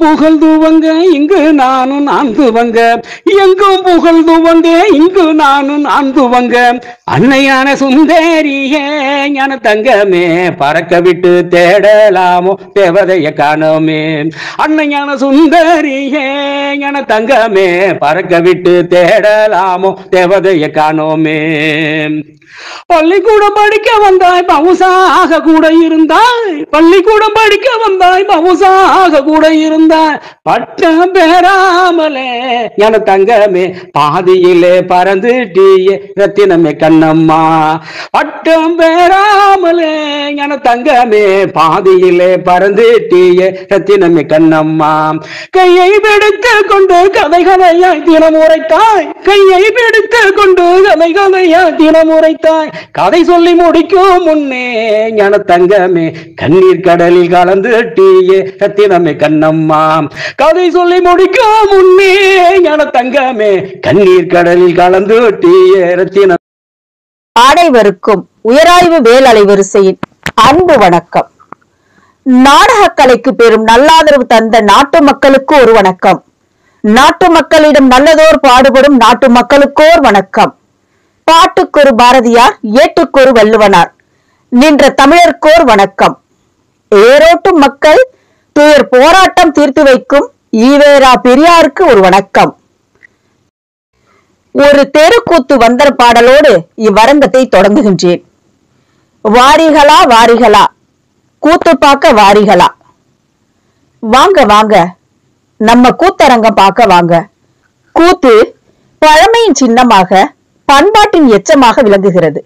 புகழ்ந்துவங்க இங்கு நானும் நான்குவங்க, எங்கும் புகழ்ந்துவங்க இங்கு நானும் நான்குவங்க. அன்னையான சுந்தரியே ஞான தங்கமே, பறக்க விட்டு தேடலாமோ தேவதைய காணோமே. அன்னையான சுந்தரியே ஞான தங்கமே, பறக்க விட்டு தேடலாமோ தேவதைய காணோமே. பள்ளிக்கூடம் படிக்க வந்தாய் பவுசாக கூட இருந்தாய், பள்ளிக்கூடம் படிக்க வந்தாய் பவுசாக கூட இருந்தாய். பட்டம் பெறாமலே ஞான தங்கமே, பாதியிலே பறந்துட்டியே ரத்தினமே கண்ணம்மா. பட்டம் பெறாமலே ஞான தங்கமே, பாதியிலே பறந்துட்டியே ரத்தினமே கண்ணம்மா. கையை பிடித்து கொண்டு கதை கதையாய் தினம் உரைத்தாய், கையை பிடித்து கொண்டு கதை கதையாய் தினம் உரைத்தாய். கதை சொல்லி முடிக்கும் முன்னே ஞான தங்கமே, கண்ணீர் கடலில் கலந்துட்டியே ரத்தினமே கண்ணம்மா. கதை சொல்லி முடிக்கும் முன்னே ஞான தங்கமே, கண்ணீர் கடலில் கலந்துட்டியே ரத்தினம். அனைவருக்கும் உயராய்வு வேல் அலைவரிசையின் அன்பு வணக்கம். நாடக கலைக்கு பெரும் நல்லாதரவு தந்த நாட்டு மக்களுக்கு ஒரு வணக்கம். நாட்டு மக்களிடம் நல்லதோர் பாடுபடும் நாட்டு மக்களுக்கோர் வணக்கம். பாட்டுக்கொரு பாரதியார், ஏட்டுக்கொரு வள்ளுவனார், நின்ற தமிழர்க்கோர் வணக்கம். ஏரோட்டும் மக்கள் துயர் போராட்டம் தீர்த்து வைக்கும் ஈவேரா பெரியாருக்கு ஒரு வணக்கம். ஒரு தெருக்கூத்து வந்தர பாடலோடு இவ்வரங்கத்தை தொடங்குகின்றேன். வாரிகளா வாரிகளா, கூத்து பார்க்க வாரிகளா, வாங்க வாங்க நம்ம கூத்தரங்கம் பார்க்க வாங்க. கூத்து பழமையின் சின்னமாக, பண்பாட்டின் எச்சமாக விளங்குகிறது.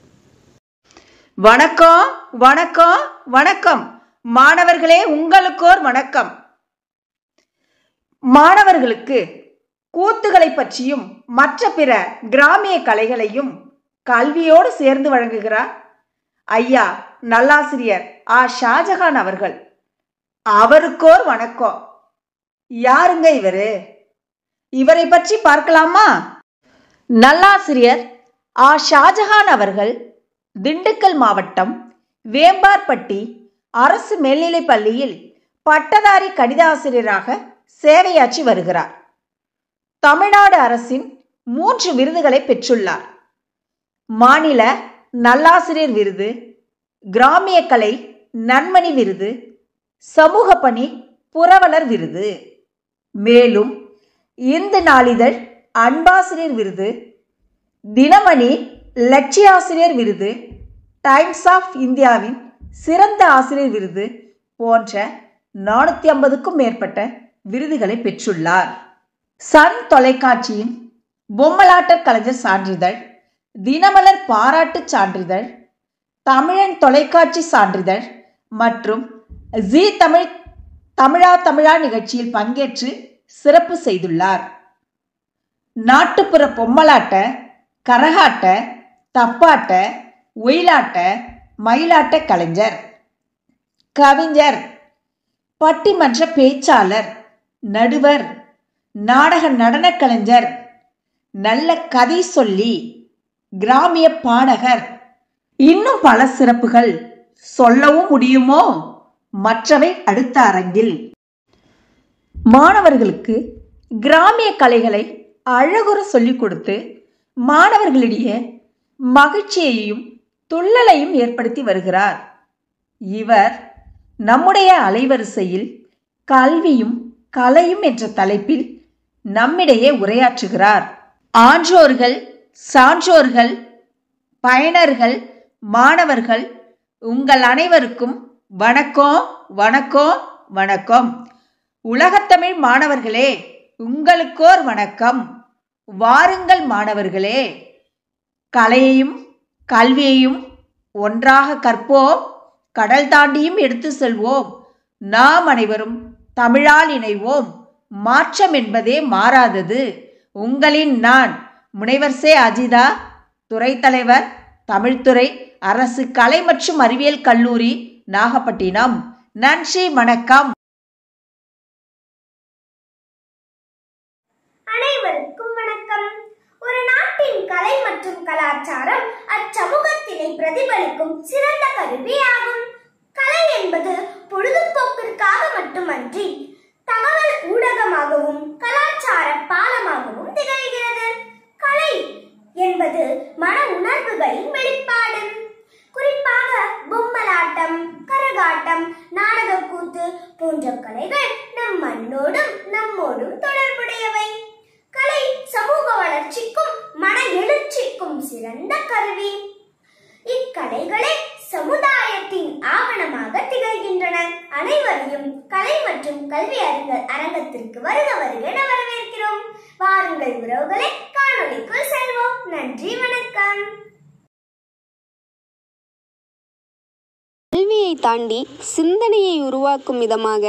வணக்கம் வணக்கம் வணக்கம் மாணவர்களே, உங்களுக்கோர் வணக்கம். மாணவர்களுக்கு கூத்துகளை பற்றியும் மற்ற பிற கிராமிய கலைகளையும் கல்வியோடு சேர்ந்து வழங்குகிறார் ஐயா நல்லாசிரியர் ஆ. ஷாஜகான் அவர்கள். அவருக்கோர் வணக்கம். யாருங்க இவரு? இவரை பற்றி பார்க்கலாமா? நல்லாசிரியர் ஆ. ஷாஜகான் அவர்கள் திண்டுக்கல் மாவட்டம் வேம்பார்பட்டி அரசு மேல்நிலைப் பள்ளியில் பட்டதாரி கணிதாசிரியராக சேவையாற்றி வருகிறார். தமிழ்நாடு அரசின் 3 விருதுகளை பெற்றுள்ளார். மாநில நல்லாசிரியர் விருது, கிராமிய கலை நன்மணி விருது, சமூக பணி புரவலர் விருது. மேலும் இந்து நாளிதழ் அன்பாசிரியர் விருது, தினமணி லட்சியாசிரியர் விருது, டைம்ஸ் ஆஃப் இந்தியாவின் சிறந்த ஆசிரியர் விருது போன்ற 450க்கும் மேற்பட்ட விருதுகளை பெற்றுள்ளார். சன் தொலைக்காட்சியின் பொம்மலாட்டர் கலைஞர் சான்றிதழ், தினமலர் பாராட்டு சான்றிதழ், தமிழன் தொலைக்காட்சி சான்றிதழ் மற்றும் ஜி தமிழ் தமிழா நிகழ்ச்சியில் பங்கேற்று சிறப்பு செய்துள்ளார். நாட்டுப்புற பொம்மலாட்ட, கரகாட்ட, தப்பாட்ட, ஒயிலாட்ட, மயிலாட்ட கலைஞர், கவிஞர், பட்டிமன்ற பேச்சாளர், நடுவர், நாடக நடன கலைஞர், நல்ல கதை சொல்லி, கிராமிய பாடகர், இன்னும் பல சிறப்புகள் சொல்லவும் முடியுமோ? மற்றவை அடுத்த அரங்கில். மாணவர்களுக்கு கிராமிய கலைகளை அழகுற சொல்லிக் கொடுத்து மாணவர்களிடையே மகிழ்ச்சியையும் துள்ளலையும் ஏற்படுத்தி வருகிறார். இவர் நம்முடைய அலைவரிசையில் கல்வியும் கலையும் என்ற தலைப்பில் நம்மிடையே உரையாற்றுகிறார். ஆன்றோர்கள், சான்றோர்கள், பயனர்கள், மாணவர்கள் உங்கள் அனைவருக்கும் வணக்கம் வணக்கம் வணக்கம். உலகத்தமிழ் மாணவர்களே, உங்களுக்கோர் வணக்கம். வாருங்கள் மாணவர்களே, கலையையும் கல்வியையும் ஒன்றாக கற்போம், கடல் தாண்டியும் எடுத்து செல்வோம். நாம் அனைவரும் தமிழால் இணைவோம். மாற்றம் என்பதே மாறாதது. உங்களின் நான் முனைவர் சே. அஜிதா, துறை தலைவர், தமிழ்துறை, அரசு கலை மற்றும் அறிவியல் கல்லூரி, நாகப்பட்டினம். நன்றி, வணக்கம். அனைவருக்கும் வணக்கம். ஒரு நாட்டின் கலை மற்றும் கலாச்சாரம் அச்சமூகத்தினை பிரதிபலிக்கும் சிறந்த கருவியாகும். கலை என்பது பொழுதுபோக்கிற்காக மட்டுமன்றி தகவல் போன்ற கலைகள் நம் மண்ணோடும் நம்மோடும் தொடர்புடையவை. கலை சமூக வளர்ச்சிக்கும் மன எழுச்சிக்கும் சிறந்த கருவி. இக்கலைகளே சமுதாயத்தின் ஆவணமாக திகழ்கின்றன. அனைவரையும் கலை மற்றும் கல்வி அரங்கத்திற்கு வருக வருக என வரவேற்கிறோம். வாருங்கள் உறவுகளை, காணொளிக்குள் செல்வோம். நன்றி, வணக்கம். கல்வியை தாண்டி சிந்தனையை உருவாக்கும் விதமாக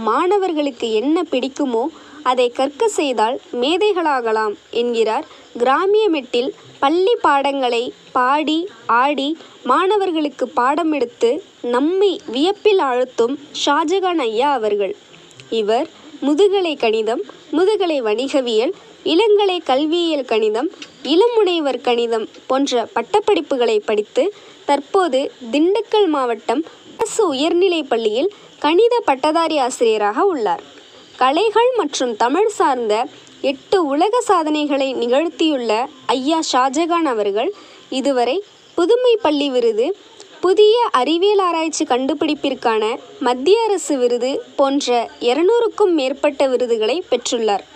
மாணவர்களுக்கு என்ன பிடிக்குமோ அதை கற்க செய்தால் மேதைகளாகலாம் என்கிறார் கிராமிய மெட்டில் பள்ளி பாடங்களை பாடி ஆடி மாணவர்களுக்கு பாடம் எடுத்து நம்மை வியப்பில் ஆழ்த்தும் ஷாஜகான் ஐயா அவர்கள். இவர் முதுகலை கணிதம், முதுகலை வணிகவியல், இளங்கலை கல்வியியல் கணிதம், இளமுனைவர் கணிதம் போன்ற பட்டப்படிப்புகளை படித்து தற்போது திண்டுக்கல் மாவட்டம் அரசு உயர்நிலைப் பள்ளியில் கணித பட்டதாரி ஆசிரியராக உள்ளார். கலைகள் மற்றும் தமிழ் சார்ந்த 8 உலக சாதனைகளை நிகழ்த்தியுள்ள ஐயா ஷாஜகான் அவர்கள் இதுவரை புதுமை பள்ளி விருது, புதிய அறிவியல் ஆராய்ச்சி கண்டுபிடிப்பிற்கான மத்திய அரசு விருது போன்ற 200க்கும் மேற்பட்ட விருதுகளை பெற்றுள்ளார்.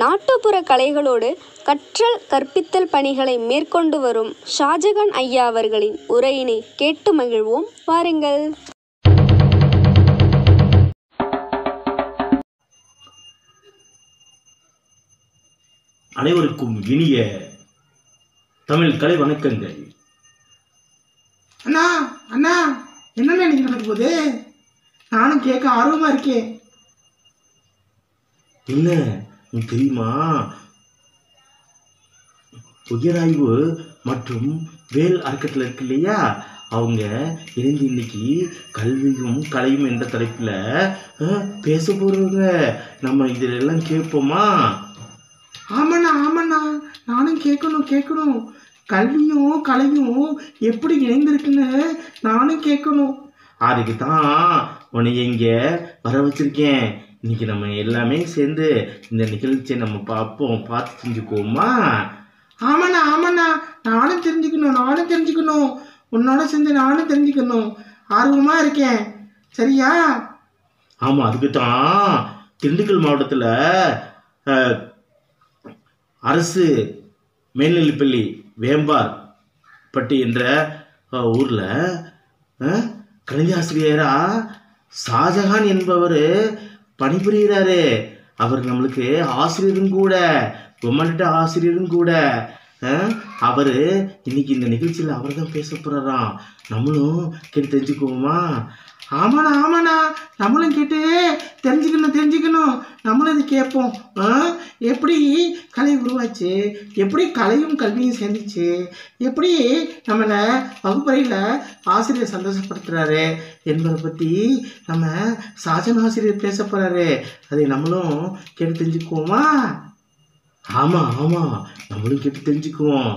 நாட்டுப்புற கலைகளோடு கற்றல் கற்பித்தல் பணிகளை மேற்கொண்டு வரும் ஷாஜகான் ஐயா அவர்களின் உரையினை கேட்டு மகிழ்வோம். வாருங்கள். அனைவருக்கும் இனிய தமிழ் கலை வணக்கங்கள். அண்ணா அண்ணா என்னண்ணா நீங்க நடக்க போகுது? நானும் கேட்க ஆர்வமா இருக்கேன். என்ன உனக்கு தெரியுமா, உயராய்வு மற்றும் வேல் அறக்கட்டளை இருக்கு இல்லையா, அவங்க இணைந்து இன்னைக்கு கல்வியும் கலையும் என்ற தலைப்புல பேச போறவங்க. நம்ம இதுல எல்லாம் கேட்போமா? ஆமாண்ணா ஆமாண்ணா, நானும் கேட்கணும். கல்வியும் கலையும் எப்படி இணைந்திருக்குன்னு நானும் கேட்கணும். அதுக்கு தான் உன்னை இங்க வர வச்சிருக்கேன். இன்னைக்கு நம்ம எல்லாமே சேர்ந்து இந்த நிகழ்ச்சியை நம்ம பார்த்து தெரிஞ்சுக்குவோமா? ஆமாண்ணா, நானும் தெரிஞ்சுக்கணும். உன்னோட சேர்ந்து நானும் தெரிஞ்சுக்கணும். ஆர்வமா இருக்கேன். சரியா? ஆமா, அதுக்கு தான் திண்டுக்கல் மாவட்டத்துல அரசு மேல்நிலைப்பள்ளி வேம்பார் பட்டி என்ற ஊர்ல கணித ஆசிரியரா ஷாஜகான் என்பவர் பணிபுரிகிறாரு. அவர் நம்மளுக்கு ஆசிரியரும் கூட, பொம்மனிட்ட ஆசிரியரும் கூட. அவர் இன்னைக்கு இந்த நிகழ்ச்சியில் அவர் தான் பேச போறாராம். நம்மளும் கேட்டு தெரிஞ்சுக்குவோமா? ஆமாண்ணா, நம்மளும் கேட்டு தெரிஞ்சுக்கணும். நம்மளும் இது கேட்போம். எப்படி கலை உருவாச்சு, எப்படி கலையும் கல்வியும் சேர்ந்துச்சு, எப்படி நம்மளை வகுப்பறையில் ஆசிரியர் சந்தோஷப்படுத்துறாரு என்பதை பற்றி நம்ம ஷாஜகான் ஆசிரியர் பேச போறாரு. அதை நம்மளும் கேட்டு தெரிஞ்சுக்குவோமா? ஆமா, நம்மளும் கேட்டு தெரிஞ்சுக்குவோம்.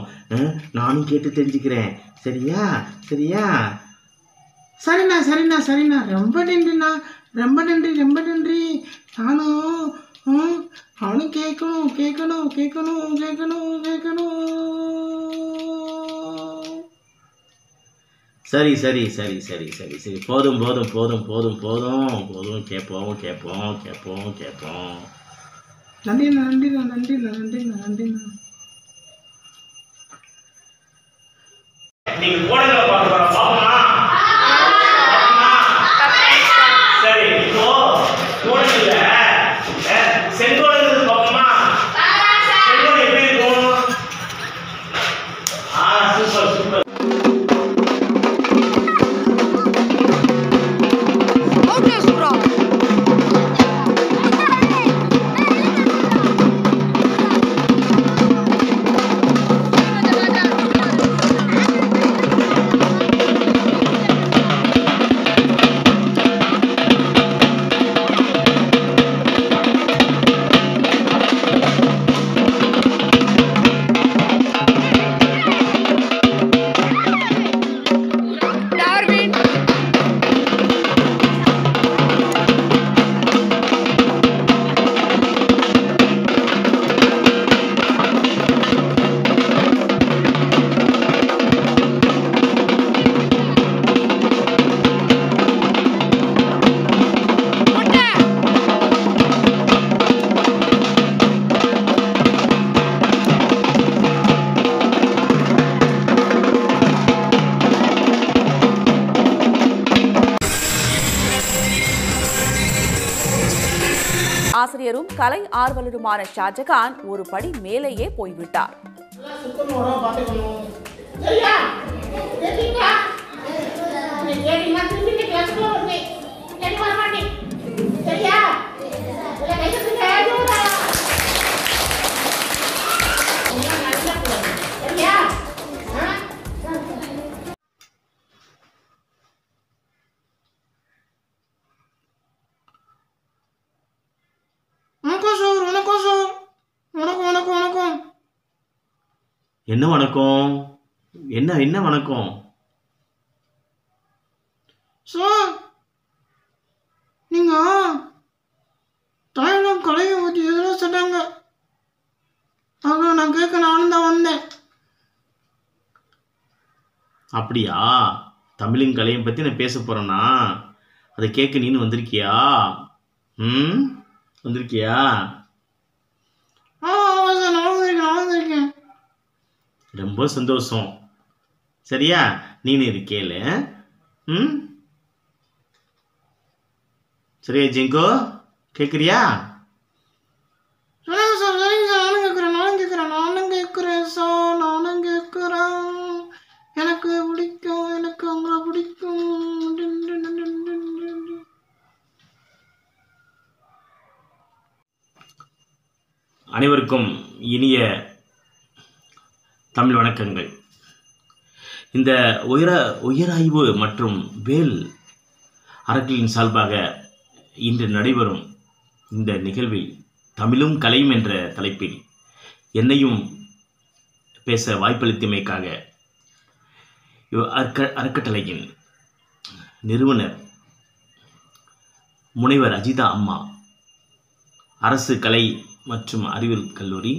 நானும் கேட்டு தெரிஞ்சுக்கிறேன். சரியா? சரிண்ணா. ரொம்ப நன்றி. நானும் கேட்கணும். சரி. போதும். கேட்போம். நன்றிண்ணா. நீங்க கோடைகளை பாப்போமா? சரி, இப்போ கோடைகள்ல செங்கோடைகள் பாப்போமா? செங்கோடை எப்படி இருக்கும்? சூப்பர். அறிஞரும் கலை ஆர்வலருமான ஷாஜகான் ஒரு படி மேலேயே போய்விட்டார். என்ன வணக்கம்? என்ன வணக்கம் சார்? நீங்க தமிழும் கலையை பற்றி எதிரோ சொன்னாங்க, அதான் நான் கேட்க நானும் தான் வந்தேன். அப்படியா? தமிழும் கலையும் பற்றி நான் பேச போகிறேன்னா அதை கேட்க நீனு வந்திருக்கியா? வந்திருக்கியா? ஆமாம் சார், நான் வந்திருக்கேன். ரொம்ப சந்தோஷம். சரியா? நீனு இது கேளு. சரியா ஜிங்கோ? கேட்குறியா? சரிங்க சார், நானும் கேட்குறேன் சார், நானும் கேட்குறேன். எனக்கு பிடிக்கும், எனக்கு உங்களை பிடிக்கும். அனைவருக்கும் இனிய தமிழ் வணக்கங்கள். இந்த உயராய்வு மற்றும் வேல் அறக்கட்டளையின் சார்பாக இன்று நடைபெறும் இந்த நிகழ்வில் தமிழும் கலையும் என்ற தலைப்பில் என்னையும் பேச வாய்ப்பளித்தமைக்காக அறக்கட்டளையின் நிறுவனர் முனைவர் அஜிதா அம்மா, அரசு கலை மற்றும் அறிவியல் கல்லூரி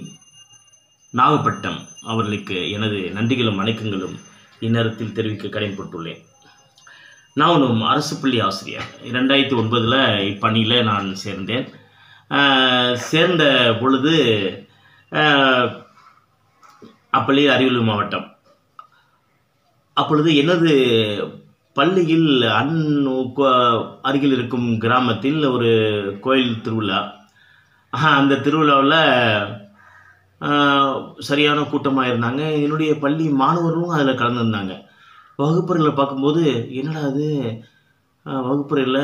நாகப்பட்டினம் அவர்களுக்கு எனது நன்றிகளும் வணக்கங்களும் இந்நேரத்தில் தெரிவிக்க கடமைப்பட்டுள்ளேன். நான் ஒரு அரசு பள்ளி ஆசிரியர். 2009 இப்பணியில் நான் சேர்ந்தேன். சேர்ந்த பொழுது அப்பள்ளி அரியலூர் மாவட்டம். அப்பொழுது எனது பள்ளியில் அருகில் இருக்கும் கிராமத்தில் ஒரு கோயில் திருவிழா. அந்த திருவிழாவில் சரியான கூட்டமாக இருந்தாங்க. என்னுடைய பள்ளி மாணவர்களும் அதில் கலந்துருந்தாங்க. வகுப்பறையில் பார்க்கும்போது என்னடா அது வகுப்பறையில்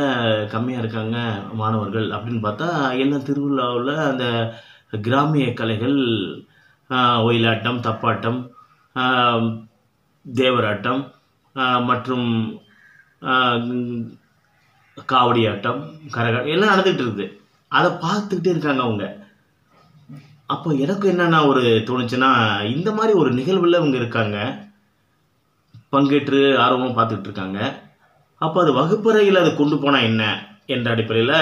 கம்மியாக இருக்காங்க மாணவர்கள் அப்படின்னு பார்த்தா, எல்லாம் திருவிழாவில் அந்த கிராமிய கலைகள், ஒயிலாட்டம், தப்பாட்டம், தேவராட்டம் மற்றும் காவடியாட்டம், கரகாட்டம் எல்லாம் நடந்துகிட்டு இருக்குது. அதை பார்த்துக்கிட்டே இருக்காங்க அவங்க. அப்போ எனக்கு என்னென்னா ஒரு தோணுச்சுன்னா, இந்த மாதிரி ஒரு நிகழ்வில் அவங்க இருக்காங்க, பங்கேற்று ஆர்வமாக பார்த்துக்கிட்டு இருக்காங்க. அப்போ அது வகுப்பறையில் அதை கொண்டு போனால் என்ன என்ற அடிப்படையில்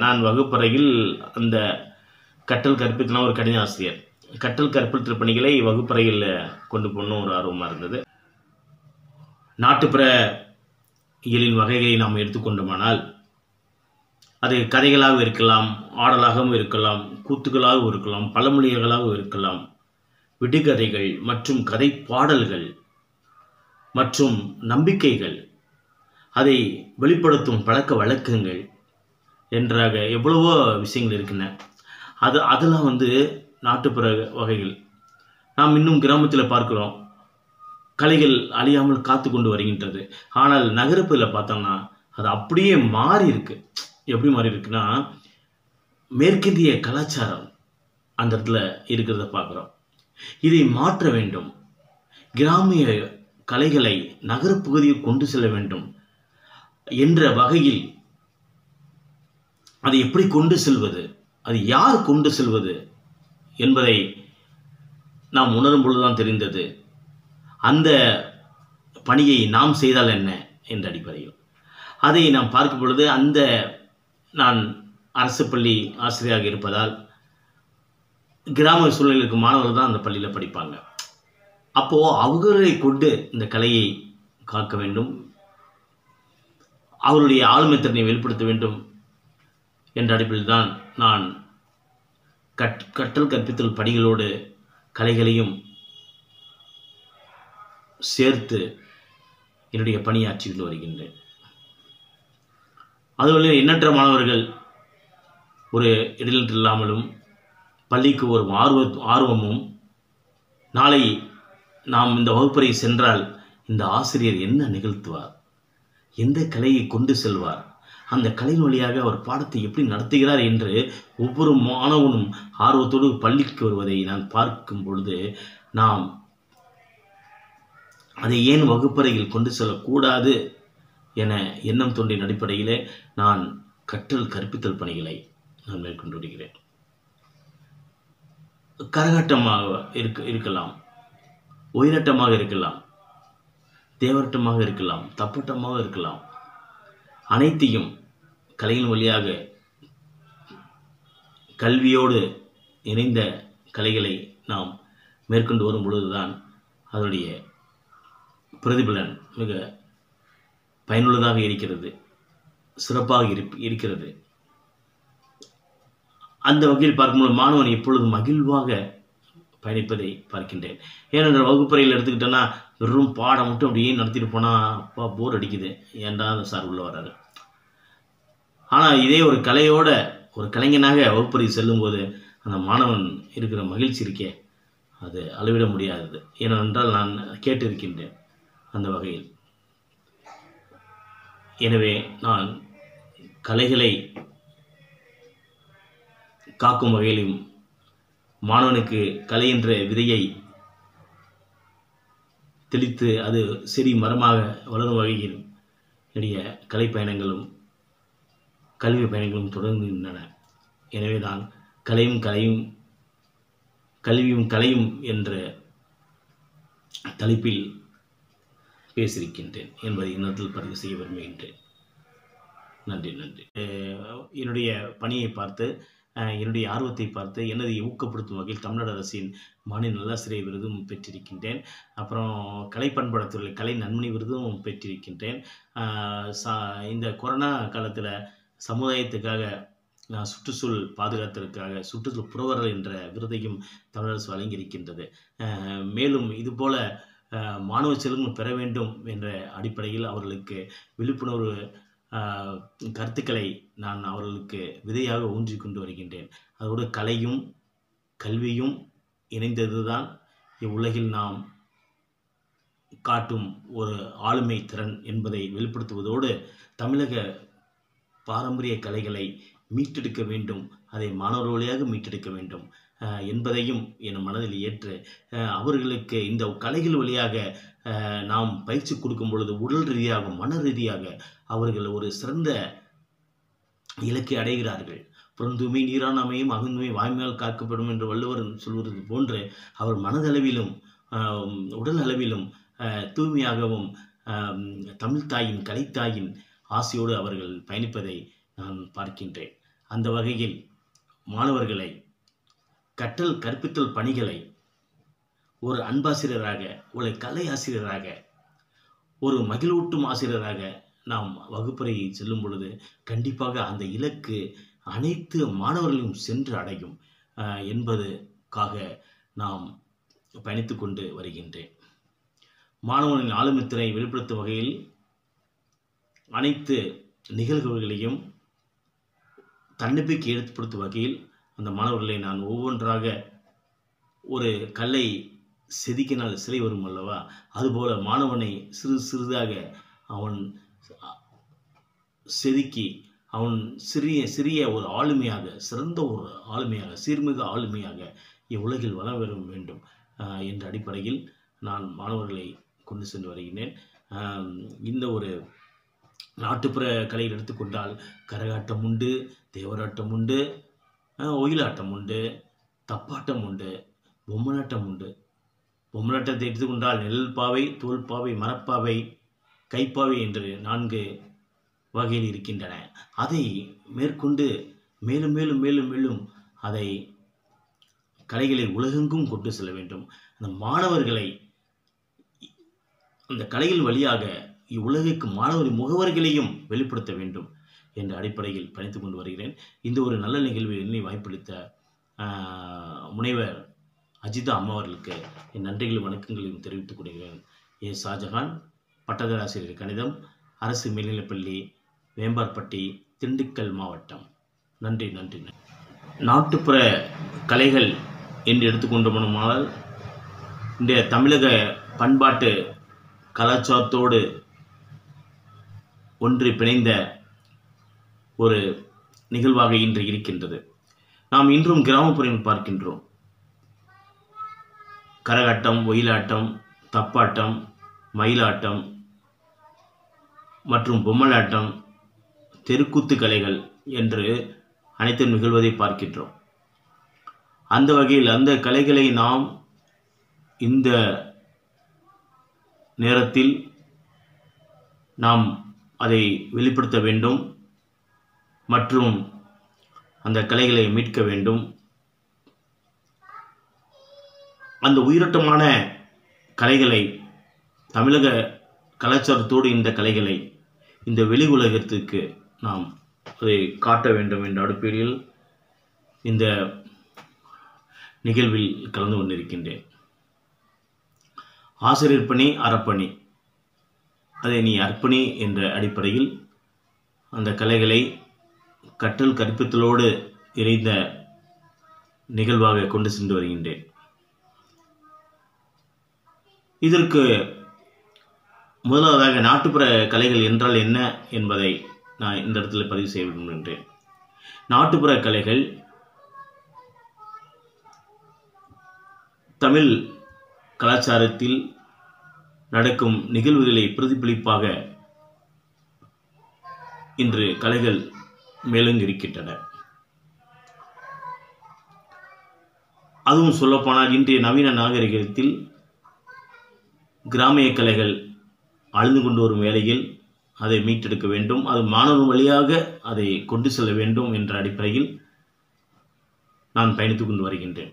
நான் வகுப்பறையில் அந்த கற்றல் கற்பித்தன ஒரு கணித ஆசிரியர், கற்றல் கற்பித்தல் பணிகளை வகுப்பறையில் கொண்டு போகணும் ஒரு ஆர்வமாக இருந்தது. நாட்டுப்புற இயலின் வகைகளை நாம் எடுத்துக்கொண்டோமானால் அது கதைகளாக இருக்கலாம், ஆடலாகவும் இருக்கலாம், கூத்துக்களாகவும் இருக்கலாம், பழமொழிகளாகவும் இருக்கலாம், விடுகதைகள் மற்றும் கதை பாடல்கள் மற்றும் நம்பிக்கைகள், அதை வெளிப்படுத்தும் பழக்க வழக்கங்கள் என்றாக எவ்வளவோ விஷயங்கள் இருக்கின்றன. அதெல்லாம் நாட்டுப்புற வகைகள். நாம் இன்னும் கிராமத்தில் பார்க்கிறோம், கலைகள் அழியாமல் காத்து கொண்டு வருகின்றது. ஆனால் நகரத்தில் பார்த்தோம்னா அது அப்படியே மாறி இருக்கு. எப்படி மாறி இருக்குன்னா, மேற்கிந்திய கலாச்சாரம் அந்த இடத்துல இருக்கிறத பார்க்குறோம். இதை மாற்ற வேண்டும். கிராமிய கலைகளை நகரப்பகுதியில் கொண்டு செல்ல வேண்டும் என்ற வகையில் அதை எப்படி கொண்டு செல்வது, அது யார் கொண்டு செல்வது என்பதை நாம் உணரும் பொழுதுதான் தெரிந்தது. அந்த பணியை நாம் செய்தால் என்ன என்ற அடிப்படையில் அதை நாம் பார்க்கும் பொழுது, நான் அரசு பள்ளி ஆசிரியராக இருப்பதால் கிராம சூழ்நிலையில் இருக்கும் மாணவர்கள் தான் அந்த பள்ளியில் படிப்பாங்க. அப்போது அவர்களை கொண்டு இந்த கலையை காக்க வேண்டும், அவருடைய ஆளுமை திறனை வெளிப்படுத்த வேண்டும் என்ற அடிப்படையில் தான் நான் கற்றல் கற்பித்தல் பணிகளோடு கலைகளையும் சேர்த்து என்னுடைய பணியாற்றிவிட்டு வருகின்றேன். அதுவரை எண்ணற்ற மாணவர்கள் ஒரு இடைநிலை இல்லாமலும் பள்ளிக்கு ஒரு ஆர்வமும், நாளை நாம் இந்த வகுப்பறை சென்றால் இந்த ஆசிரியர் என்ன நிகழ்த்துவார், எந்த கலையை கொண்டு செல்வார், அந்த கலையின் வழியாக அவர் பாடத்தை எப்படி நடத்துகிறார் என்று ஒவ்வொரு மாணவனும் ஆர்வத்தோடு பள்ளிக்கு வருவதை நான் பார்க்கும் பொழுது, நாம் அதை ஏன் வகுப்பறையில் கொண்டு செல்லக்கூடாது என எண்ணம் தோன்றின் அடிப்படையிலே நான் கற்றல் கற்பித்தல் பணிகளை நான் மேற்கொண்டு வருகிறேன். கரகாட்டமாக இருக்கலாம், ஒயிலாட்டமாக இருக்கலாம், தேவராட்டமாக இருக்கலாம், தப்பாட்டமாக இருக்கலாம். அனைத்தையும் கலையின் வழியாக கல்வியோடு இணைந்த கலைகளை நாம் மேற்கொண்டு வரும் பொழுதுதான் அதனுடைய பிரதிபலன் மிக பயனுள்ளதாக இருக்கிறது, சிறப்பாக இருக்கிறது. அந்த வகையில் பார்க்கும்போது மாணவன் எப்பொழுதும் மகிழ்வாக பயணிப்பதை பார்க்கின்றேன். ஏனென்றால் வகுப்பறையில் எடுத்துக்கிட்டோன்னா வெறும் பாடம் மட்டும் அப்படியே நடத்திட்டு போனால் அப்பா போர் அடிக்குது, ஏன்டா அந்த சார் உள்ள வர்றாரு. ஆனால் இதே ஒரு கலையோட ஒரு கலைஞனாக வகுப்பறையில் செல்லும்போது அந்த மாணவன் இருக்கிற மகிழ்ச்சி இருக்கே, அது அளவிட முடியாதது. ஏனென்றால் நான் கேட்டிருக்கின்றேன் அந்த வகையில். எனவே நான் கலைகளை காக்கும் வகையிலும் மாணவனுக்கு கலை என்ற விதையை தெளித்து அது செடி மரமாக வளரும் வகையில் என்னுடைய கலை பயணங்களும் கல்வி பயணங்களும் தொடர்கின்றன. எனவே நான் கல்வியும் கலையும் என்ற தலைப்பில் பேசியிருக்கின்றேன் என்பதை இன்னத்தில் பதிவு செய்ய விரும்புகின்றேன். நன்றி. என்னுடைய பணியை பார்த்து, என்னுடைய ஆர்வத்தை பார்த்து எனது ஊக்கப்படுத்தும் வகையில் தமிழ்நாடு அரசின் மாநில நல்லாசிரியர் விருதும் பெற்றிருக்கின்றேன். அப்புறம் கலை பண்பாட்டுத்துறை கலை நன்மணி விருதும் பெற்றிருக்கின்றேன். இந்த கொரோனா காலத்தில் சமுதாயத்துக்காக சுற்றுச்சூழல் பாதுகாத்திற்காக சுற்றுச்சூழல் புரவர்கள் என்ற விருதையும் தமிழக அரசு வழங்கியிருக்கின்றது. மேலும் இதுபோல மாணவ செல்வங்கள் பெற வேண்டும் என்ற அடிப்படையில் அவர்களுக்கு விழிப்புணர்வு கருத்துக்களை நான் அவர்களுக்கு விதையாக ஊன்றி கொண்டு வருகின்றேன். அதோடு கலையும் கல்வியும் இணைந்ததுதான் இவ்வுலகில் நாம் காட்டும் ஒரு ஆளுமை திறன் என்பதை வெளிப்படுத்துவதோடு தமிழக பாரம்பரிய கலைகளை மீட்டெடுக்க வேண்டும், அதை மாணவர் வழியாக மீட்டெடுக்க வேண்டும் என்பதையும் என் மனதில் ஏற்று அவர்களுக்கு இந்த கலைகள் வழியாக நாம் பயிற்சி கொடுக்கும் பொழுது உடல் ரீதியாக மன ரீதியாக அவர்கள் ஒரு சிறந்த இலக்கை அடைகிறார்கள். புறந்தூய்மை நீரான அமையும் அகந்தூய்மை வாய்மையால் காக்கப்படும் என்று வள்ளுவர் சொல்வது போன்று அவர் மனதளவிலும் உடல் அளவிலும் தூய்மையாகவும் தமிழ் தாயின் கலைத்தாயின் ஆசையோடு அவர்கள் பயணிப்பதை நான் பார்க்கின்றேன். அந்த வகையில் மாணவர்களை கற்றல் கற்பித்தல் பணிகளை ஒரு அன்பாசிரியராக, ஒரு கலை ஆசிரியராக, ஒரு மகிழ்வூட்டும் ஆசிரியராக நாம் வகுப்பறையை செல்லும் பொழுது கண்டிப்பாக அந்த இலக்கு அனைத்து மாணவர்களையும் சென்று அடையும் என்பதுக்காக நாம் பயணித்து கொண்டு வருகின்றேன். மாணவனின் ஆளுமைத்திறனை வெளிப்படுத்தும் வகையில் அனைத்து நிகழ்வுகளையும் தன்னம்பிக்கை ஏற்படுத்தும் வகையில் அந்த மாணவர்களை நான் ஒவ்வொன்றாக ஒரு கல்லை செதுக்கினால் சிலை வரும் அல்லவா, அதுபோல மாணவனை சிறிதாக அவன் செதுக்கி அவன் சிறிய ஒரு ஆளுமையாக, சிறந்த ஒரு ஆளுமையாக, சீர்மிகு ஆளுமையாக இவ்வுலகில் வளம் வர வேண்டும் என்ற அடிப்படையில் நான் மாணவர்களை கொண்டு சென்று வருகிறேன். இந்த ஒரு நாட்டுப்புற கலையில் எடுத்துக்கொண்டால் கரகாட்டம் உண்டு, தேவராட்டம் உண்டு, ஒயிலாட்டம் உண்டு, தப்பாட்டம் உண்டு, பொம்மலாட்டம் உண்டு. பொம்மலாட்டத்தை எடுத்துக்கொண்டால் நெல் பாவை, தோல் பாவை, மரப்பாவை, கைப்பாவை என்று 4 வகையில் இருக்கின்றன. அதை மேற்கொண்டு மேலும் மேலும் மேலும் மேலும் அதை கலைகளை உலகெங்கும் கொண்டு செல்ல வேண்டும். அந்த மாணவர்களை அந்த கலைகள் வழியாக இவ்வுலகிற்கு மாணவரின் முகவர்களையும் வெளிப்படுத்த வேண்டும் என்ற அடிப்படையில் பயணித்துக் கொண்டு வருகிறேன். இந்த ஒரு நல்ல நிகழ்வில் என்னை வாய்ப்பளித்த முனைவர் அஜிதா அம்மா அவர்களுக்கு என் நன்றிகளும் வணக்கங்களையும் தெரிவித்துக் கொள்கிறேன். ஏ. ஷாஜஹான், பட்டதாரி ஆசிரியர் கணிதம், அரசு மேல்நிலைப்பள்ளி, வேம்பார்பட்டி, திண்டுக்கல் மாவட்டம். நன்றி. நாட்டுப்புற கலைகள் என்று எடுத்துக்கொண்டோமானால் இன்றைய தமிழக பண்பாட்டு கலாச்சாரத்தோடு ஒன்று பிணைந்த ஒரு நிகழ்வாக இன்று இருக்கின்றது. நாம் இன்றும் கிராமப்புறங்களில் பார்க்கின்றோம். கரகாட்டம், ஒயிலாட்டம், தப்பாட்டம், மயிலாட்டம் மற்றும் பொம்மலாட்டம், தெருக்கூத்து கலைகள் என்று அனைத்தும் நிகழ்வதை பார்க்கின்றோம். அந்த வகையில் அந்த கலைகளை நாம் இந்த நேரத்தில் நாம் அதை வெளிப்படுத்த வேண்டும் மற்றும் அந்த கலைகளை மீட்க வேண்டும். அந்த உயிரோட்டமான கலைகளை, தமிழக கலாச்சாரத்தோடு இந்த கலைகளை இந்த வெளி உலகத்திற்கு நாம் அதை காட்ட வேண்டும் என்ற அடிப்படையில் இந்த நிகழ்வில் கலந்து கொண்டிருக்கின்றேன். ஆசிரியர் பணி, அறப்பணி, அதை நீ அர்ப்பணி என்ற அடிப்படையில் அந்த கலைகளை கற்றல் கற்பித்தலோடு இணைந்த நிகழ்வாக கொண்டு சென்று வருகின்றேன். இதற்கு முதலாவதாக நாட்டுப்புற கலைகள் என்றால் என்ன என்பதை நான் இந்த இடத்துல பதிவு செய்ய விரும்புகின்றேன். நாட்டுப்புற கலைகள் தமிழ் கலாச்சாரத்தில் நடக்கும் நிகழ்வுகளை பிரதிபலிப்பாக இன்று கலைகள் மேலும் இருக்கின்றன. அதுவும் சொல்லப்போனால் இன்றைய நவீன நாகரிகத்தில் கிராமிய கலைகள் அழிந்து கொண்டு வரும் வேளையில் அதை மீட்டெடுக்க வேண்டும், அது மாணவர் வழியாக அதை கொண்டு செல்ல வேண்டும் என்ற அடிப்படையில் நான் பயணித்துக் கொண்டு வருகின்றேன்.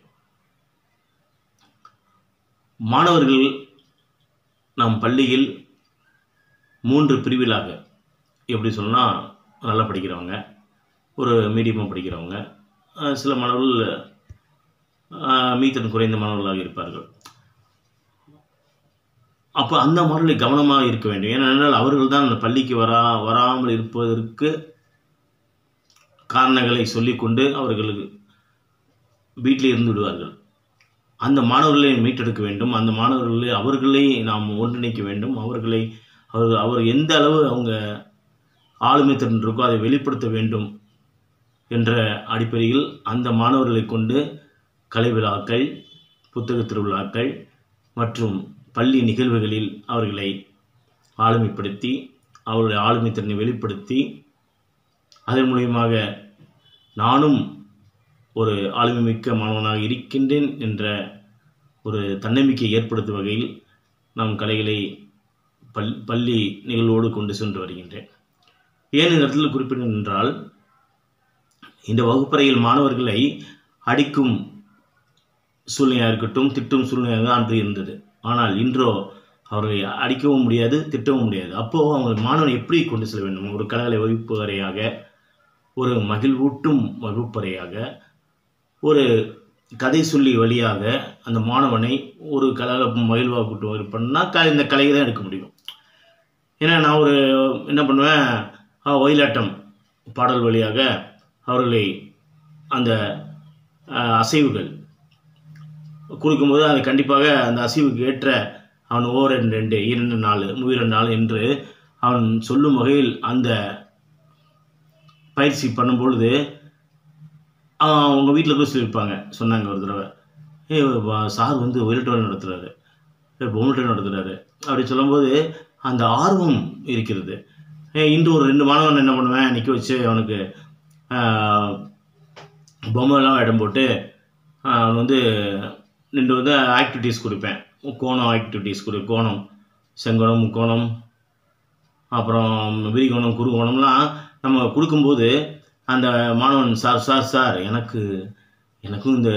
மாணவர்கள் நம் பள்ளியில் 3 பிரிவிலாக, எப்படி சொன்னால், நல்லா படிக்கிறவங்க, ஒரு மீடியமாக படிக்கிறவங்க, சில மாணவர்கள் மீத்திறன் குறைந்த மாணவர்களாக இருப்பார்கள். அப்போ அந்த மாணவர்களை கவனமாக இருக்க வேண்டும். ஏனென்றால் அவர்கள் தான் அந்த பள்ளிக்கு வராமல் இருப்பதற்கு காரணங்களை சொல்லிக்கொண்டு அவர்களுக்கு வீட்டில் இருந்து விடுவார்கள். அந்த மாணவர்களை மீட்டெடுக்க வேண்டும். அந்த மாணவர்களை அவர்களை நாம் ஒன்றிணைக்க வேண்டும். அவர் எந்த அளவு அவங்க ஆளுமை திறன் இருக்கோ அதை வெளிப்படுத்த வேண்டும் என்ற அடிப்படையில் அந்த மாணவர்களை கொண்டு கலை விழாக்கள், புத்தக திருவிழாக்கள் மற்றும் பள்ளி நிகழ்வுகளில் அவர்களை ஆளுமைப்படுத்தி அவருடைய ஆளுமை திறனை வெளிப்படுத்தி அதன் மூலியமாக நானும் ஒரு ஆளுமை மிக்க மாணவனாக இருக்கின்றேன் என்ற ஒரு தன்னம்பிக்கை ஏற்படுத்தும் வகையில் நாம் கலைகளை பள்ளி நிகழ்வோடு கொண்டு சென்று வருகின்றேன். ஏன் இந்த இடத்தில் குறிப்பிட என்றால், இந்த வகுப்பறையில் மாணவர்களை அடிக்கும் சூழ்நிலையாக இருக்கட்டும், திட்டும் சூழ்நிலையாக அன்று இருந்தது. ஆனால் இன்றோ அவர்களை அடிக்கவும் முடியாது, திட்டவும் முடியாது. அப்போது அவங்க மாணவனை எப்படி கொண்டு செல்ல வேண்டும்? ஒரு கலை வகுப்பறையாக, ஒரு மகிழ்வூட்டும் வகுப்பறையாக, ஒரு கதை சொல்லி வழியாக அந்த மாணவனை ஒரு மகிழ்வாக கூட்டு பண்ணால் இந்த கலையை தான் எடுக்க முடியும். ஏன்னா நான் என்ன பண்ணுவேன், ஒயிலாட்டம் பாடல் வழியாக அவர்களை அந்த அசைவுகள் கொடுக்கும்போது அது கண்டிப்பாக அந்த அசைவுக்கு ஏற்ற அவன் ஓர் 2 2 4 3 4 என்று அவன் சொல்லும் வகையில் அந்த பயிற்சி பண்ணும்பொழுது அவங்க வீட்டில் போய் சொல்லியிருப்பாங்க. சொன்னாங்க ஒரு தடவை, சார் ஒயிலாட்டம் நடத்துகிறாரு, பொம்மலாட்டம் நடத்துகிறாரு அப்படி சொல்லும்போது அந்த ஆர்வம் இருக்கிறது. இன்று ஒரு 2 மாணவன் என்ன பண்ணுவேன், நிற்க வச்சு அவனுக்கு பொம்மைலாம் இடம் போட்டு அவன் 2 ஆக்டிவிட்டீஸ் கொடுப்பேன். கோணம் ஆக்டிவிட்டீஸ் கோணம், செங்கோணம், முக்கோணம், அப்புறம் விரிகோணம், குறுகோணம்லாம் நம்ம கொடுக்கும்போது அந்த மாணவன் சார் எனக்கும் இந்த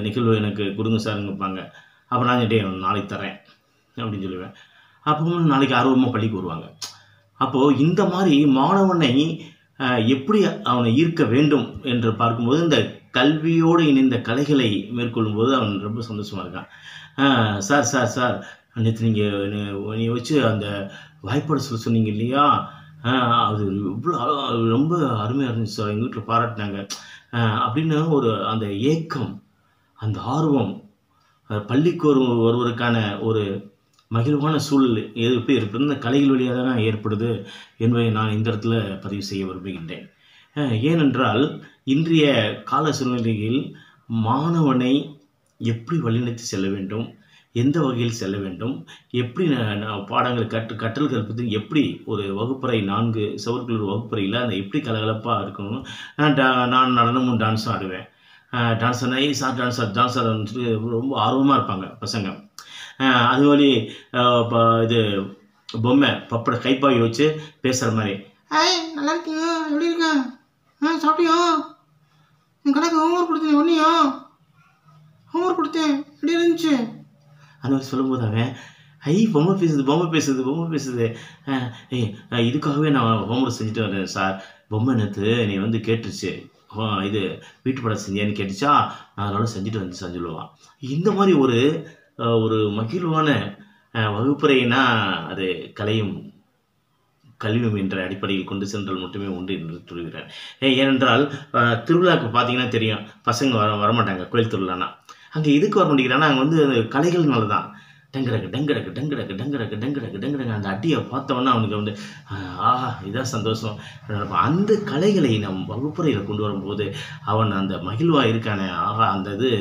நிகழ்வு எனக்கு கொடுங்க சார்னு இருப்பாங்க. அப்போ நான் நாளைக்கு தரேன் அப்படின்னு சொல்லுவேன். அப்போ நாளைக்கு ஆர்வமாக பள்ளிக்கு வருவாங்க. அப்போது இந்த மாதிரி மாணவனை எப்படி அவனை ஈர்க்க வேண்டும் என்று பார்க்கும்போது இந்த கல்வியோடு இணைந்த கலைகளை மேற்கொள்ளும் போது அவன் ரொம்ப சந்தோஷமாக இருக்கான். சார் நேற்று நீங்கள் வச்சு அந்த வாய்ப்பாடு சொன்னீங்க இல்லையா, அது இவ்வளோ ரொம்ப அருமையாக இருந்துச்சு சார், எங்கள் வீட்டில் பாராட்டினாங்க. அப்படின்னு ஒரு அந்த ஏக்கம், அந்த ஆர்வம், பள்ளிக்கு ஒருவருக்கான ஒரு மகிழ்வான சூழல் எப்படி இருக்குது இந்த கலைகள் வழியாக தான் ஏற்படுது என்பதை நான் இந்த இடத்துல பதிவு செய்ய விரும்புகின்றேன். ஏனென்றால் இன்றைய கால சூழ்நிலையில் மாணவனை எப்படி வழிநடத்தி செல்ல வேண்டும், எந்த வகையில் செல்ல வேண்டும், எப்படி பாடங்களை கற்றல் கற்பது, எப்படி ஒரு வகுப்பறை 4 சவர்கள் வகுப்பறையில் அந்த எப்படி கலகலப்பாக இருக்கணும். நான் நடனமும் டான்ஸும் ஆடுவேன். டான்ஸ் ஆடி சார் டான்ஸ் ஆடுன்னு ரொம்ப ஆர்வமாக இருப்பாங்க பசங்க. அது வழி இது பொம்மை பப்பட கைப்பாய் வச்சு பேசுகிற மாதிரி, நல்லா இருக்கீங்க, எப்படி இருக்க, சாப்பிட்டியா, என் கணக்கு ஹோம்ஒர்க் கொடுத்தேன், ஒன்றியா ஹோம்ஒர்க் கொடுத்தேன், எப்படி இருந்துச்சு அந்த மாதிரி சொல்லும்போது அவன் பொம்மை பேசுது. இதுக்காகவே நான் ஹோம்ஒர்க் செஞ்சுட்டு வரேன் சார். பொம்மை நேற்று நீ வந்து கேட்டுருச்சு, இது வீட்டு படம் செஞ்சேன்னு கேட்டுச்சா, நான் அதனால செஞ்சுட்டு வந்து சொல்லுவான். இந்த மாதிரி ஒரு மகிழ்வான வகுப்பறைனா அது கலையும் கல்வியும் என்ற அடிப்படையில் கொண்டு சென்றால் மட்டுமே உண்டு என்று சொல்கிறேன். ஏனென்றால் திருவிழாவுக்கு பார்த்தீங்கன்னா தெரியும், பசங்க வரமாட்டாங்க கோயில் திருவிழானா. அங்கே எதுக்கு வர மாட்டேங்கிறான்னா, அங்கே வந்து அந்த கலைகள்னால தான். டங்கடக்கு அந்த அட்டியை பார்த்தோன்னா அவனுக்கு வந்து இதான் சந்தோஷம். அந்த கலைகளை நம் வகுப்பறையில் கொண்டு வரும்போது அவன் அந்த மகிழ்வாக இருக்கானே, அந்த இது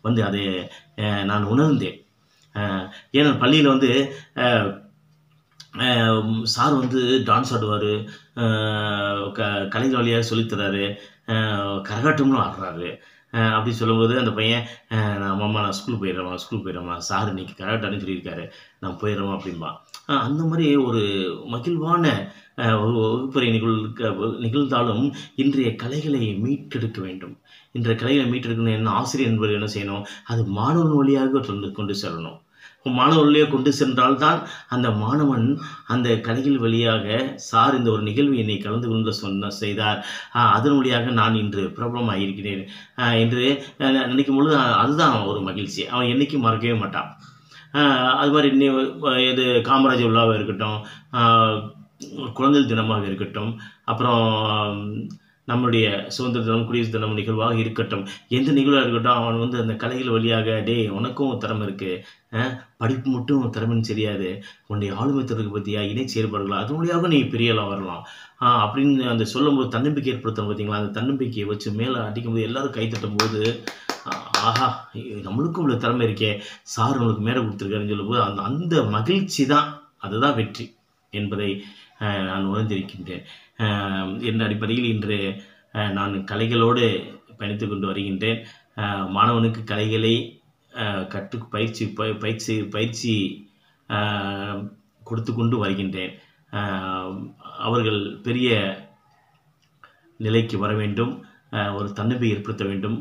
வந்து அதை நான் உணர்ந்தேன். ஏன்னா பள்ளியில் வந்து சார் வந்து டான்ஸ் ஆடுவார், கலைஞர் வழியாக சொல்லித்தராரு, கரகாட்டம்னு ஆடுறாரு. அப்படி சொல்லும்போது அந்த பையன், நான் ஸ்கூலுக்கு போயிடுறேம்மா, சார் இன்னைக்கு கரகாட்டம்னு சொல்லியிருக்காரு, நான் போயிடுறேம்மா அப்படின்பா. அந்த மாதிரி ஒரு மகிழ்வான வகுப்பறை நிகழ்ந்தாலும் இன்றைய கலைகளை மீட்டெடுக்க வேண்டும். இன்றைய கலைகளை மீட்டெடுக்கணும். என்ன ஆசிரியர் என்பது என்ன செய்யணும், அது மாணவன் வழியாக கொண்டு செல்லணும். மாணவன் வழியாக கொண்டு சென்றால்தான் அந்த மாணவன் அந்த கலைகள் வழியாக சார் இந்த ஒரு நிகழ்வு என்னை கலந்து கொண்டு செய்தார், அதன் வழியாக நான் இன்று பிரபலமாக இருக்கிறேன் என்று நினைக்கும் பொழுது அதுதான் ஒரு மகிழ்ச்சி. அவன் என்றைக்கும் மறக்கவே மாட்டான். அது மாதிரி இது காமராஜர் விழாவாக இருக்கட்டும், குழந்தை தினமாக இருக்கட்டும், அப்புறம் நம்முடைய சுதந்திர தினம், குடியரசு தினம் நிகழ்வாக இருக்கட்டும், எந்த நிகழ்வாக இருக்கட்டும், அவன் வந்து அந்த கலைகள் வழியாக உனக்கும் திறமை இருக்குது, படிப்பு மட்டும் திறமைன்னு தெரியாது, உன்னுடைய ஆளுமை திறமை பற்றியா இணை செயல்பாடுகளா அதன் வழியாக நீ பெரியலாம் வரலாம் அப்படின்னு அந்த சொல்லும்போது தன்னம்பிக்கை ஏற்படுத்தணும். பார்த்தீங்களா, அந்த தன்னம்பிக்கையை வச்சு மேலே அடிக்கும்போது எல்லாரும் கைத்தட்டும் போது ஆஹா நம்மளுக்கும் உள்ள திறமை இருக்கே, சார் நம்மளுக்கு மேலே கொடுத்துருக்காருன்னு சொல்லும்போது அந்த மகிழ்ச்சி தான், அதுதான் வெற்றி என்பதை நான் உணர்ந்திருக்கின்றேன். என்ற அடிப்படையில் இன்று நான் கலைகளோடு பயணித்து கொண்டு வருகின்றேன். மாணவனுக்கு கலைகளை பயிற்சி கொடுத்து கொண்டு வருகின்றேன். அவர்கள் பெரிய நிலைக்கு வர வேண்டும், ஒரு தன்னம்பிக்கை ஏற்படுத்த வேண்டும்.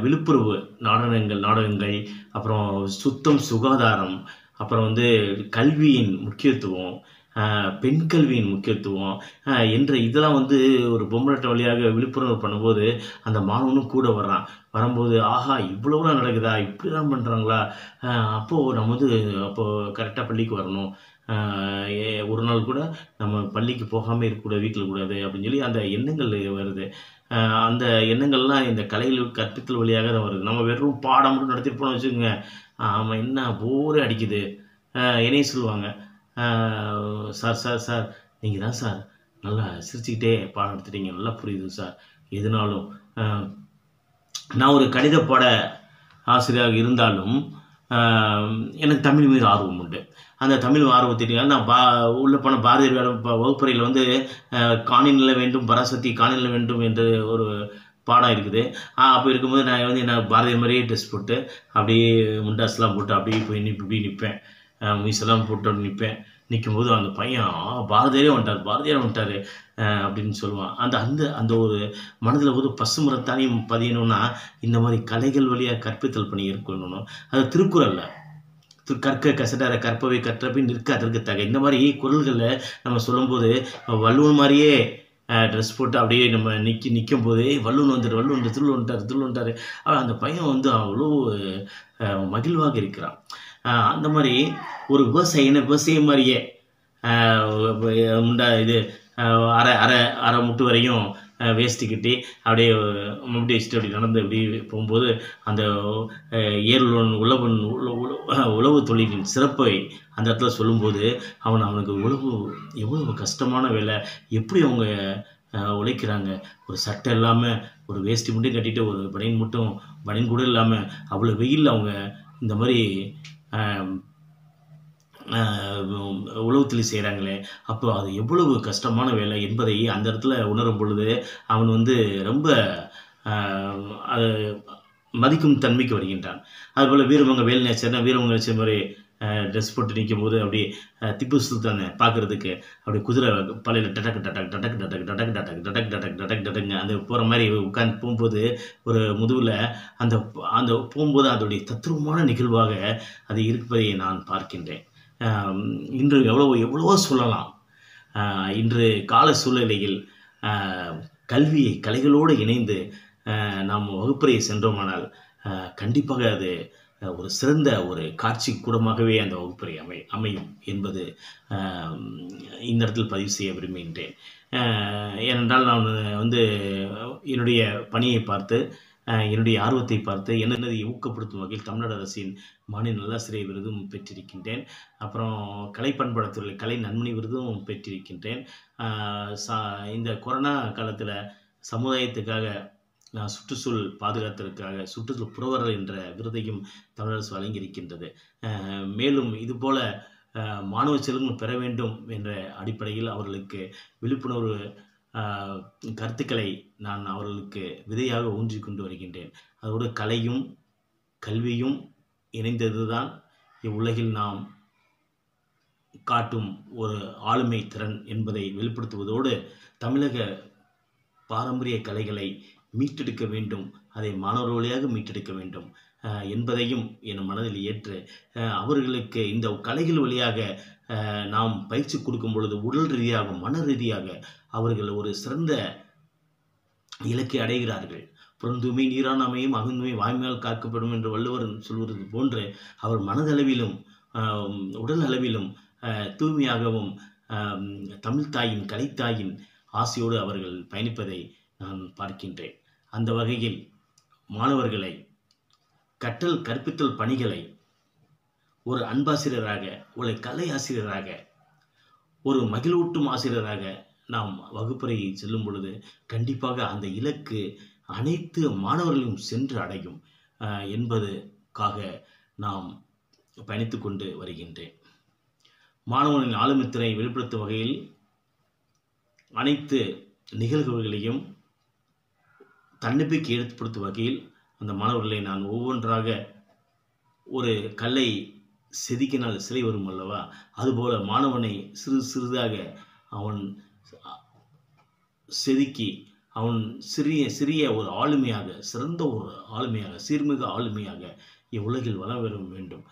விழிப்புணர்வு நாடகங்கள், அப்புறம் சுகாதாரம், அப்புறம் வந்து கல்வியின் முக்கியத்துவம், பெண் கல்வியின் முக்கியத்துவம் என்ற இதெல்லாம் வந்து ஒரு பொம்மலாட்ட வழியாக விழிப்புணர்வு பண்ணும்போது அந்த மாணவனும் கூட வரும்போது ஆஹா இவ்வளோலாம் நடக்குதா, இப்படிலாம் பண்ணுறாங்களா, அப்போது நம்ம வந்து அப்போது கரெக்டாக பள்ளிக்கு வரணும், ஒரு நாள் கூட நம்ம பள்ளிக்கு போகாமல் இருக்கக்கூடாது, வீட்டில் கூடாது அப்படின்னு சொல்லி அந்த எண்ணங்கள் வருது. அந்த எண்ணங்கள்லாம் இந்த கலைகள் கற்பித்தல் வழியாக தான் வருது. நம்ம வெறும் பாடம் மட்டும் நடத்திட்டு போனோம் வச்சுக்கோங்க, ஆமாம் என்ன போரே அடிக்குது, என்னையும் சொல்லுவாங்க, சார் நீங்கள் தான் சார் நல்லா சிரிச்சுக்கிட்டே பாடம் எடுத்துட்டீங்க, நல்லா புரியுது சார், எதுனாலும் நான் ஒரு கணித பாட ஆசிரியராக இருந்தாலும் எனக்கு தமிழ் மீது ஆர்வம் உண்டு. அந்த தமிழ் ஆர்வத்திட்டீங்க நான் உள்ள போன பாரதியார் வேலை வகுப்பறையில் வந்து காணிநிலை வேண்டும், பராசக்தி காணிநிலை வேண்டும் என்று ஒரு பாடம் இருக்குது. அப்போ இருக்கும்போது நான் வந்து என்ன பாரதியார் மாதிரியே ட்ரெஸ் போட்டு அப்படியே முண்டாஸ்லாம் போட்டு அப்படியே போய் இப்படி நிற்பேன், மீசெல்லாம் போட்டு நிற்பேன். நிற்கும்போது அந்த பையன் பாரதியாரே வந்துட்டார் அப்படின்னு சொல்லுவான். அந்த ஒரு மனதில் ஒரு பசுமரத்தானையும் பதியணும்னா இந்த மாதிரி கலைகள் வழியாக கற்பித்தல் பணி இருக்கணும். அது திருக்குறளில் கற்க கசடார கற்பவை கற்றபின் நிற்க அதற்கு தகை, இந்த மாதிரி குரல்களில் நம்ம சொல்லும்போது வள்ளுவன் மாதிரியே ட்ரெஸ் போட்டு அப்படியே நம்ம நிற்கும் போதே வள்ளுவன் திருவள்ளுவன்ட்டார் அந்த பையன் வந்து அவ்வளோ மகிழ்வாக இருக்கிறான். அந்த மாதிரி ஒரு விவசாயம் மாதிரியே அரை அரை அரை முட்டு வரையும் வேஷ்டி கட்டி அப்படியே முடி வச்சுட்டு அப்படி நடந்து அப்படி போகும்போது அந்த ஏர்லோன் உழவு தொழிலின் சிறப்பை அந்த இடத்துல சொல்லும்போது அவனுக்கு எவ்வளவு கஷ்டமான வேலை, எப்படி அவங்க உழைக்கிறாங்க. ஒரு சட்டை இல்லாமல் ஒரு வேஷ்டி மட்டும் கட்டிட்டு ஒரு பனியன் கூட இல்லாமல் அவ்வளோ வெயில் அவங்க இந்த மாதிரி உழவுத்தொழில் செய்கிறாங்களே, அப்போ அது எவ்வளவு கஷ்டமான வேலை என்பதை அந்த இடத்துல உணரும் பொழுது அவன் ரொம்ப அது மதிக்கும் தன்மைக்கு வருகின்றான். அதுபோல் வீரமங்க வேலுநாச்சியார்னா வீரமங்க வச்ச மாதிரி ட்ரெஸ் போட்டு நிற்கும் போது அப்படியே திப்பு சுல்தானை பார்க்குறதுக்கு அப்படியே குதிரை பழையில டடக் டடக் டடக் டடக் டடக் டடக் டடக் டடக் டடக் டடக்குங்க அந்த போகிற மாதிரி உட்காந்து போகும்போது ஒரு முதுகில் அந்த போகும்போது அதோடைய தத்ரூபமான நிகழ்வாக அது இருப்பதை நான் பார்க்கின்றேன். இன்று எவ்வளவோ சொல்லலாம். இன்று கால சூழ்நிலையில் கலைகளோடு இணைந்து நாம் வகுப்பறையை சென்றோமானால் கண்டிப்பாக அது ஒரு சிறந்த ஒரு காட்சி கூடமாகவே அந்த வகுப்பறை அமையும் என்பது இந்த இடத்தில் பதிவு செய்ய விரும்புகின்றேன். ஏனென்றால் நான் என்னுடைய பணியை பார்த்து என்னுடைய ஆர்வத்தை பார்த்து என்னதை ஊக்கப்படுத்தும் வகையில் தமிழ்நாடு அரசின் மாநில நல்லாசிரியர் விருதும் பெற்றிருக்கின்றேன். அப்புறம் கலை பண்பாட்டுத்துறை கலை நன்மணி விருதும் பெற்றிருக்கின்றேன். இந்த கொரோனா காலத்தில் சமுதாயத்துக்காக சுற்றுச்சூழல் பாதுகாத்ததற்காக சுற்றுச்சூழல் புரவர்கள் என்ற விருதையும் தமிழக அரசு வழங்கியிருக்கின்றது. மேலும் இதுபோல மாணவ செல்வங்கள் பெற வேண்டும் என்ற அடிப்படையில் அவர்களுக்கு விழிப்புணர்வு கருத்துக்களை நான் அவர்களுக்கு விதையாக ஊன்றி கொண்டு வருகின்றேன். அதோடு கலையும் கல்வியும் இணைந்தது தான் இவ்வுலகில் நாம் காட்டும் ஒரு ஆளுமை திறன் என்பதை வெளிப்படுத்துவதோடு தமிழக பாரம்பரிய கலைகளை மீட்டெடுக்க வேண்டும், அதை மாணவர்கள் வழியாக மீட்டெடுக்க வேண்டும் என்பதையும் என் மனதில் ஏற்று அவர்களுக்கு இந்த கலைகள் வழியாக நாம் பயிற்சி கொடுக்கும் பொழுது உடல் ரீதியாக மன ரீதியாக அவர்கள் ஒரு சிறந்த இலக்கை அடைகிறார்கள். புறந்தூய்மை நீரான அமையும் அகந்தூய்மை வாய்மையால் காக்கப்படும் என்று வள்ளுவர் சொல்வது போன்று அவர் மனதளவிலும் உடல் அளவிலும் தூய்மையாகவும் தமிழ் தாயின் கலைத்தாயின் ஆசையோடு அவர்கள் பயணிப்பதை நான் பார்க்கின்றேன். அந்த வகையில் மாணவர்களை கற்பித்தல் பணிகளை ஒரு அன்பாசிரியராக, ஒரு கலை ஆசிரியராக, ஒரு மகிழ்வூட்டும் ஆசிரியராக நாம் வகுப்பறையை செல்லும் பொழுது கண்டிப்பாக அந்த இலக்கு அனைத்து மாணவர்களும் சென்று அடையும் என்பதுக்காக நாம் பயணித்து கொண்டு வருகின்றேன். மாணவர்களின் ஆளுமைத்திறனை வெளிப்படுத்தும் வகையில் அனைத்து நிகழ்வுகளையும் தன்னம்பிக்கை ஏற்படுத்தும் வகையில் அந்த மாணவர்களை நான் ஒவ்வொன்றாக ஒரு கல்லை செதுக்கினால் சிலை வரும் அல்லவா, அதுபோல மாணவனை சிறிதாக அவன் செதுக்கி அவன் சிறிய ஒரு ஆளுமையாக, சிறந்த ஒரு ஆளுமையாக, சீர்மிகு ஆளுமையாக இவ்வுலகில் வளம் வர வேண்டும்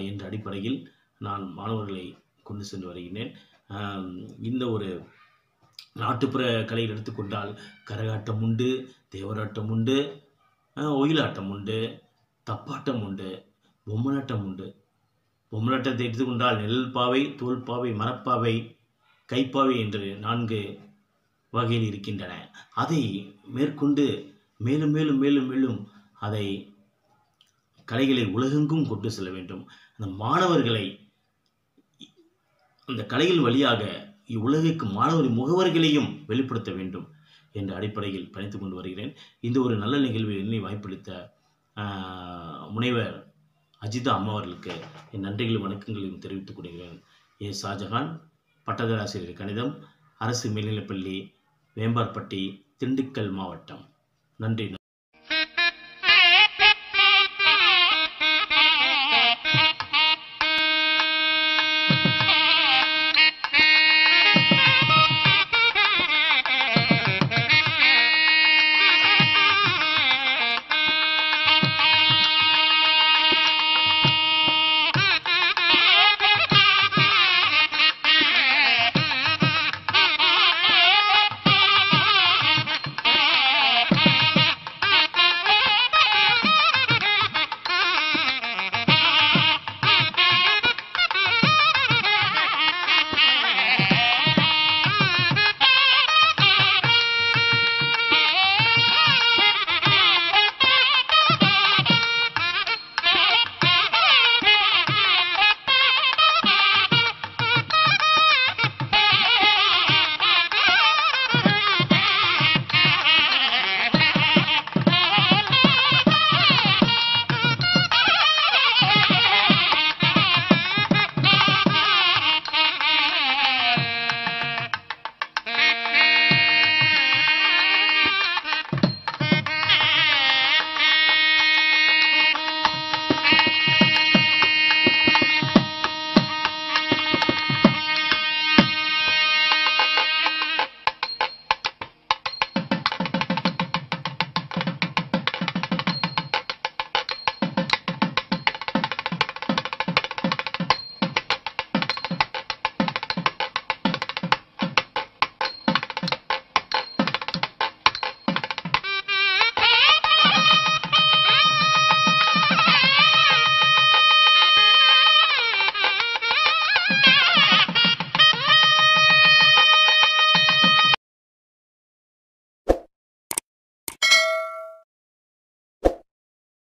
என்ற அடிப்படையில் நான் மாணவர்களை கொண்டு சென்று வருகிறேன். இந்த ஒரு நாட்டுப்புற கலையில் எடுத்துக்கொண்டால் கரகாட்டம் உண்டு, தேவராட்டம் உண்டு, ஒயிலாட்டம் உண்டு, தப்பாட்டம் உண்டு, பொம்மலாட்டம் உண்டு. பொம்மலாட்டத்தை எடுத்துக்கொண்டால் நெல் பாவை, தோல் பாவை, மரப்பாவை, கைப்பாவை என்று 4 வகையில் இருக்கின்றன. அதை மேற்கொண்டு மேலும் மேலும் மேலும் மேலும் அதை கலைகளை உலகெங்கும் கொண்டு செல்ல வேண்டும். அந்த மாணவர்களை அந்த கலைகள் வழியாக இவ்வுலகிற்கு மாணவரின் முகவர்களையும் வெளிப்படுத்த வேண்டும் என்ற அடிப்படையில் பயணித்து கொண்டு வருகிறேன். இந்த ஒரு நல்ல நிகழ்வில் என்னை வாய்ப்பளித்த முனைவர் அஜிதா அம்மா அவர்களுக்கு என் நன்றிகளும் வணக்கங்களையும் தெரிவித்துக் கொள்கிறேன். ஏ. ஷாஜஹான், பட்டதாரி ஆசிரியர் கணிதம், அரசு மேல்நிலைப்பள்ளி, வேம்பார்பட்டி, திண்டுக்கல் மாவட்டம். நன்றி.